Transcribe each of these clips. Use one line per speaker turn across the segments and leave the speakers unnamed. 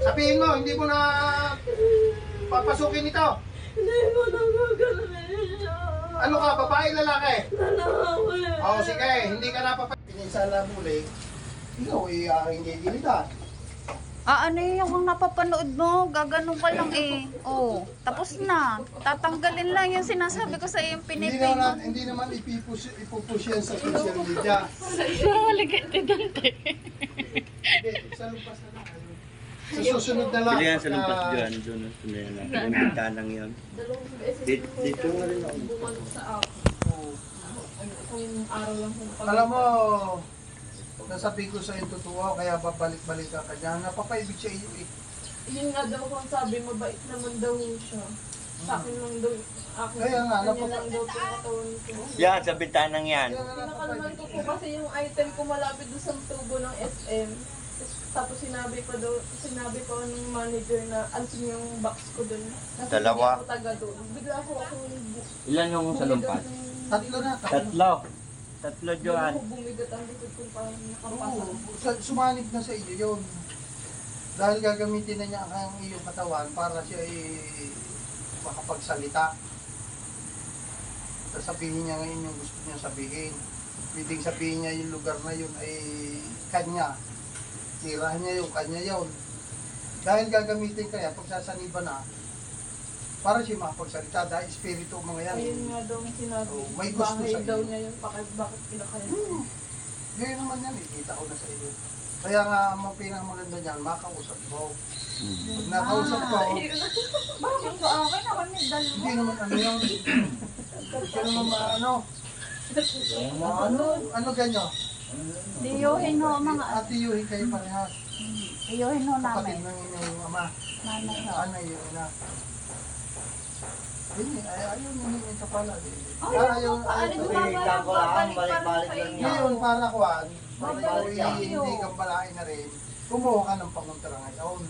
Sabihin mo, hindi mo na papasukin ito.
Hindi ko na gagawin.
Ano ka, babae, lalaki?
Lalaki.
Oo, sige, hindi ka napapasukin. Pinisala muli, ikaw hindi gilitan.
Ano yung napapanood mo? Gaganon ka lang eh. Oh, tapos na. Tatanggalin lang yung sinasabi ko sa iyo yung pinipin mo.
Hindi naman ipupush yan sa social media.
Saligati dante.
Hindi, sa lumpas na lang. Sa susunod na lang.
Pilihan sa lumpas dyan, doon na sumayan na. Yung pintanang yun.
Dalawang beses
Dito nga rin ako.
bumalik sa ako. Kung araw lang kung
Alam mo, nasabi ko sa iyo totoo, kaya babalik-balik ka kanya. Napapaibig sa iyo eh.
Yun nga daw kung sabi, mabait naman daw siya. Sa akin lang daw,
Kaya nga,
kanya lang daw pinakatawan ko.
Yan, sa bintanang yan.
Kaya nga
Pinakalman
napapaibig
ko
sa
po
iyo.
kasi yung item ko malapit doon sa tubo ng SM. Tapos sinabi pa ng manager na alisin yung box ko doon. Kasi
Dalawa.
hindi ako taga doon. Bigla ako
Ilan yung sa lumpas?
Tatlo na.
Tatlo. Tatlo, Johan.
Ako bumigat ang likod ko parang nakapasa.
Oo, sumanib na sa iyo yun. Dahil gagamitin na niya ang iyong katawan para siya ay makapagsalita. Sasabihin niya ngayon yung gusto niya sabihin. Pwedeng sabihin niya yung lugar na yun ay kanya. Tirahan niya yung kanya yun. Dahil gagamitin kaya, pagsasaniba na, para siya makapagsalita. Dahil espiritu mga yan.
Ayun nga daw ang sinabi.
Oo, may gusto
Bahay
sa
daw
iyo.
niya yun. Bakit pinakaya?
Ngayon naman yan, kita ko na sa iyo. Kaya nga, ang pinakamaganda niyan, makausap mo. Pag nakausap ko,
Bakit ba? Okay na kami dalawa.
hindi naman ano yun. Hindi ka naman maano. Ano ganyan?
Tiyuhin ho mga
Ate Yuhi kayo parehas.
tiyuhin ho
Kapatid
namin.
ng inyong ama.
Nanay ho.
Ano yun na? Hindi, ayaw nyo ka pala.
Ayaw, paalis mo babalik pa rin sa inyo.
Ngayon, para kuhan, para
Babalik
ikaw
sa iyo.
hindi kang balain na rin, kumuha ka ng pangontra ngayon.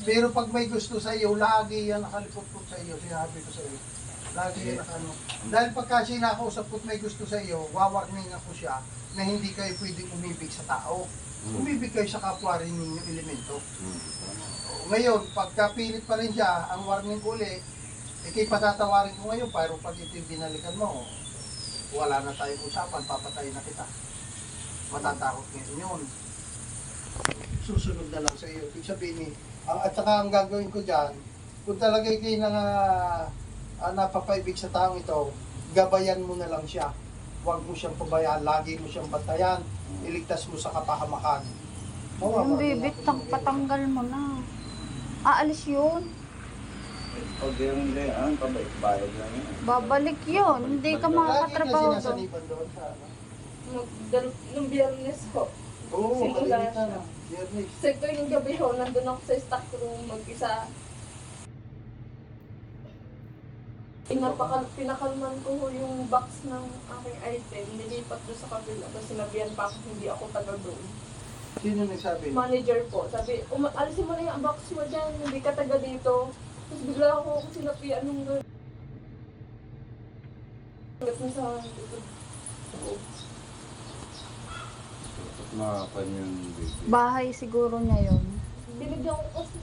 Pero pag may gusto sa iyo, lagi yan nakalipot-pot sa iyo, sinabi ko sa iyo. Lagi yan nakano. Dahil pagka sinakausap ko't may gusto sa iyo, wawarning ako siya na hindi kayo pwedeng umibig sa tao. Umibig kayo sa kapwa rin ninyong elemento. Ngayon, pagka pilit pa rin siya, ang warning ko ulit, ikay patatawarin ko ngayon, pero pag ito yung binalikan mo, wala na tayong usapan, papatayin na kita. Matatakot ngayon yun. Susunod na lang sa iyo. Ibig sabihin, at saka ang gagawin ko dyan, kung talaga kayo na napapaibig sa taong ito, gabayan mo na lang siya. Huwag mo siyang pabayaan, lagi mo siyang bantayan, iligtas mo sa kapahamakan.
Yung bibit, patanggal mo na. Aalis yun.
Pag yung layan, pabalik lang yan.
Babalik yun. Hindi ka makakatrabaho
Lagi na
doon.
sinasaniban doon sa ano.
Nung biyernes ho.
Oo,
Simula
kalimitan
siya.
na. Biyernes.
Secto yung gabi ho, nandun ako sa stock room mag-isa. Pinakalman ko ho yung box ng aking item, nilipat doon sa kabila. Tapos sinabihan pa ako, hindi ako taga doon.
Sino nagsabi?
Manager po, sabi, alisin mo na yung box mo dyan, hindi ka taga dito. Tapos bigla ako sinapian nung gano'n. Hanggat na sa
Makapan yung baby.
Bahay siguro niya yun.
binigyan ko kasi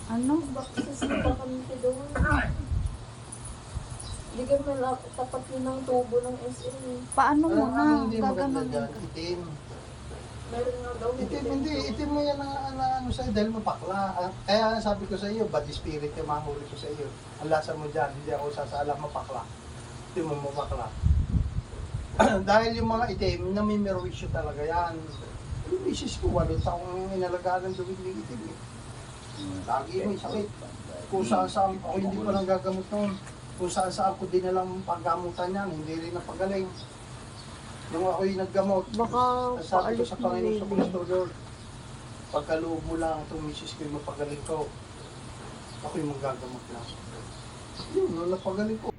Ano?
boxes na kami doon. Bigyan mo lang, tapat yun ng tubo ng SM.
Paano mo
Ang
na?
hindi maganda
Gaganon
dyan,
ka.
itim.
Meron nga daw.
Itim mo yan na ano sa'yo dahil mapakla. Kaya sabi ko sa iyo, bad spirit yung mahuli ko sa iyo. Ang lasa mo dyan, hindi ako sasala mapakla. Hindi mo mapakla. Dahil yung mga itim, namimirwisyo talaga yan. Yung misis ko, 8 taong inalagaan ng duwing ng itim. Lagi may sakit. Kung saan ako hindi ko lang gagamot noon. Kung saan ko dinalang paggamutan yan, hindi rin napagaling. Nung ako'y naggamot,
Baka
sabi ko
paalis
sa
mo
Panginoon sa
baby.
Kristo Lord, pagkaloob mo lang itong misis ko yung mapagaling ko, ako'y magagamot lang. Yun, nung napagaling ko.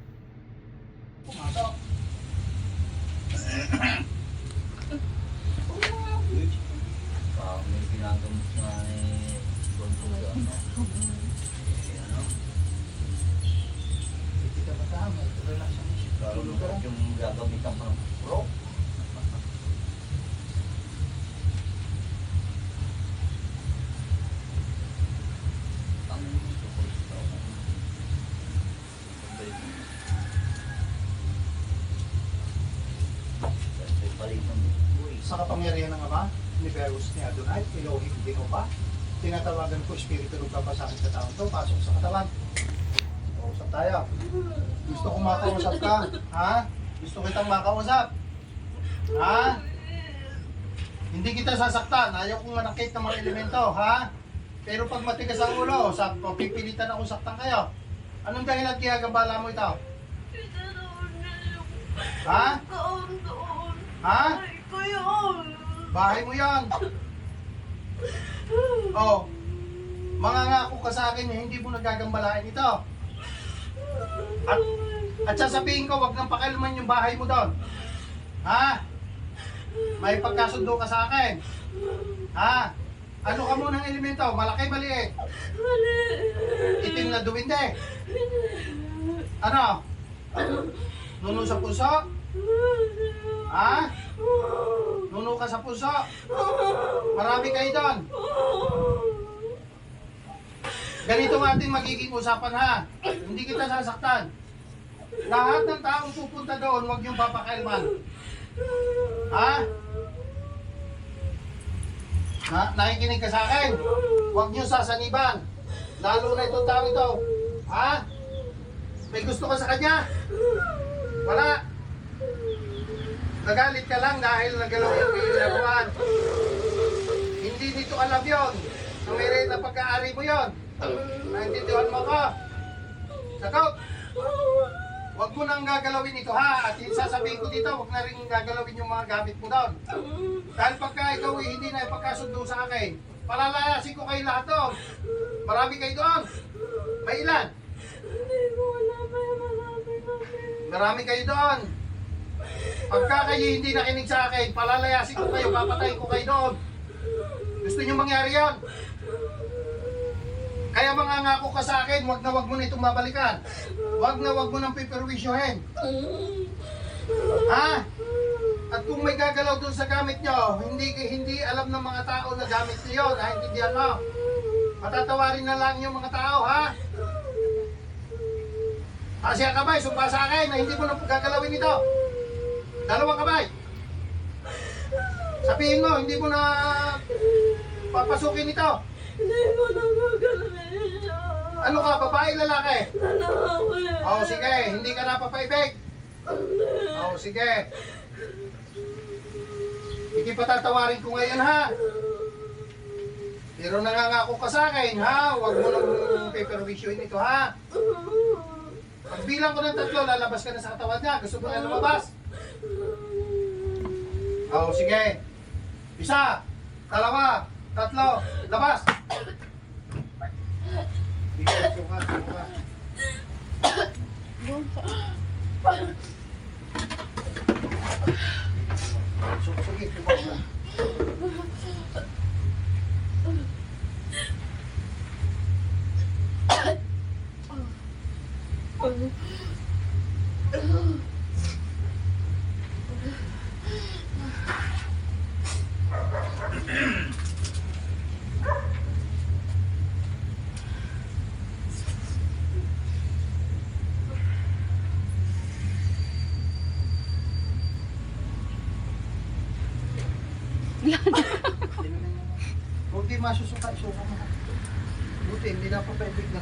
May ginagamit na
Hindi ka matama, relax ang isip. Tulog ka lang.
yung gagamitan pa ng pro.
makapangyarihan ng Ama, Universe ni Adonai, Elohim Jehovah, tinatawagan ko, Espiritu ng kapasakit sa taon to, pasok sa katawan. Usap tayo. Gusto kong makausap ka, ha? Gusto kitang makausap. Ha? Hindi kita sasaktan, ayaw kong manakit ng mga elemento, ha? Pero pag matigas ang ulo, pipilitan ako saktan kayo. Anong dahilan kaya gabala mo ito? Ha? Ha? Bahay mo yan. Oh, mangangako ka sa akin na hindi mo nagagambalain ito. At sasabihin ko, wag nang pakialaman yung bahay mo doon. Ha? May pagkasundo ka sa akin. Ha? Ano ka munang elemento? Malaki, maliit? Itim na duwinde? Ano? Nuno sa puso? Ha? Nuno ka sa puso? Marami kayo doon. Ganito ang ating magiging usapan, ha? Hindi kita sasaktan. Lahat ng taong pupunta doon, huwag niyong papakailman. Ha? Nakikinig ka sa akin? Huwag niyo sasaniban. Lalo na itong tao ito. Ha? May gusto ka sa kanya? Wala. Nagalit ka lang dahil nagalaw yung pinabuhan. Hindi nito alam yon. Na may rin na pagkaari mo yon. Naintindihan mo ko. Sagot. Huwag mo nang gagalawin ito, ha? At sasabihin ko dito, huwag na rin gagalawin yung mga gamit mo doon. Dahil pagka ikaw hindi na ipagkasundo sa akin, palalayasin ko kayo lahat doon. Marami kayo doon. May ilan? Marami kayo doon. Pagka kayo hindi nakinig sa akin, palalayasin ko kayo, papatayin ko kayo doon. Gusto nyo mangyari yon? Kaya mangangako ka sa akin, wag mo na itong babalikan. Wag mo nang piperwisyohin. Ha? At kung may gagalaw dun sa gamit nyo, hindi alam ng mga tao na gamit nyo yun, naintindihan mo? Matatawarin na lang yung mga tao, ha? Asya kamay, sumpa sa akin na hindi mo na gagalawin ito. Dalawang kamay. Sabihin mo, hindi mo na papasukin ito.
Hindi ko na gagalawin.
Ano ka, babae, lalaki?
Lalaki.
Oh, sige, hindi ka na papaibig. Oh, sige. Hindi patatawarin ko ngayon, ha? Pero nangangako ka sa akin, ha? Huwag mo nang paperwisyoin ito, ha? Pagbilang ko ng 3, lalabas ka na sa katawan niya. Gusto mo na lumabas? Oh, sige. 1, 2, 3, labas! Sige, suka. Sige, suka. Huwag di masusuka, isuka mo. Buti, hindi na pa paibig na